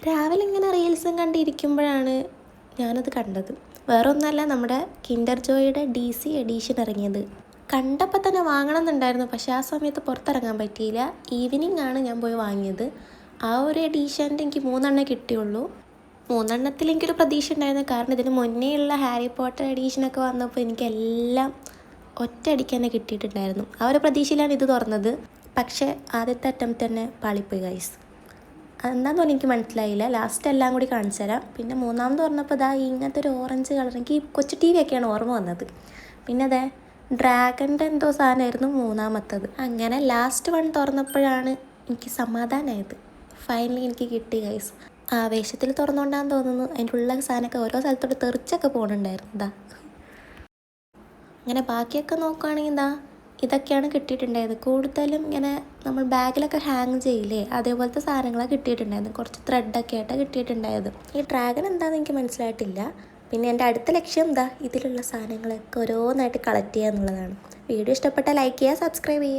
രാവിലെ ഇങ്ങനെ റീൽസും കണ്ടിരിക്കുമ്പോഴാണ് ഞാനത് കണ്ടത്. വേറെ ഒന്നല്ല, നമ്മുടെ കിൻഡർ ജോയുടെ DC എഡീഷൻ ഇറങ്ങിയത്. കണ്ടപ്പോൾ തന്നെ വാങ്ങണം എന്നുണ്ടായിരുന്നു, പക്ഷേ ആ സമയത്ത് പുറത്തിറങ്ങാൻ പറ്റിയില്ല. ഈവനിങ് ആണ് ഞാൻ പോയി വാങ്ങിയത്. ആ ഒരു എഡീഷൻ്റെ എനിക്ക് 3 കിട്ടിയുള്ളൂ. 3 എനിക്കൊരു പ്രതീക്ഷ ഉണ്ടായിരുന്നു, കാരണം ഇതിന് മുന്നേ ഉള്ള ഹാരി പോട്ടർ എഡീഷനൊക്കെ വന്നപ്പോൾ എനിക്കെല്ലാം ഒറ്റയടിക്ക് തന്നെ കിട്ടിയിട്ടുണ്ടായിരുന്നു. ആ ഒരു പ്രതീക്ഷയിലാണ് ഇത് തുറന്നത്. പക്ഷേ ആദ്യത്തെ അറ്റംപ്റ്റ് തന്നെ പാളിപ്പോയി ഗൈസ്. അതെന്താണെന്ന് എനിക്ക് മനസ്സിലായില്ല. ലാസ്റ്റ് എല്ലാം കൂടി കാണിച്ചു തരാം. പിന്നെ മൂന്നാമത് പറഞ്ഞപ്പോൾ ഇതാ ഇങ്ങനത്തെ ഒരു ഓറഞ്ച് കളർ, എനിക്ക് കൊച്ചു TV ഒക്കെയാണ് ഓർമ്മ വന്നത്. പിന്നെ അതെ ഡ്രാഗൻ്റെ എന്തോ സാധനമായിരുന്നു മൂന്നാമത്തത്. അങ്ങനെ ലാസ്റ്റ് വൺ തുറന്നപ്പോഴാണ് എനിക്ക് സമാധാനമായത്. ഫൈനലി എനിക്ക് കിട്ടി ഗൈസ്. ആവേശത്തിൽ തുറന്നുകൊണ്ടാന്ന് തോന്നുന്നു അതിൻ്റെ ഉള്ള സാധനമൊക്കെ ഓരോ സ്ഥലത്തോട്ട് തെറിച്ചൊക്കെ പോകുന്നുണ്ടായിരുന്നു. ഇതാ അങ്ങനെ ബാക്കിയൊക്കെ നോക്കുകയാണെങ്കിൽ ഇതാ ഇതൊക്കെയാണ് കിട്ടിയിട്ടുണ്ടായത്. കൂടുതലും ഇങ്ങനെ നമ്മൾ ബാഗിലൊക്കെ ഹാങ് ചെയ്യില്ലേ, അതേപോലത്തെ സാധനങ്ങളാണ് കിട്ടിയിട്ടുണ്ടായിരുന്നു. കുറച്ച് ത്രെഡൊക്കെ ആയിട്ടാണ് കിട്ടിയിട്ടുണ്ടായത്. ഈ ഡ്രാഗൺ എന്താണെന്ന് എനിക്ക് മനസ്സിലായിട്ടില്ല. പിന്നെ എൻ്റെ അടുത്ത ലക്ഷ്യം ഇതിലുള്ള സാധനങ്ങളൊക്കെ ഓരോന്നായിട്ട് കളക്ട് ചെയ്യുക എന്നുള്ളതാണ്. വീഡിയോ ഇഷ്ടപ്പെട്ടാൽ ലൈക്ക് ചെയ്യുക, സബ്സ്ക്രൈബ് ചെയ്യുക.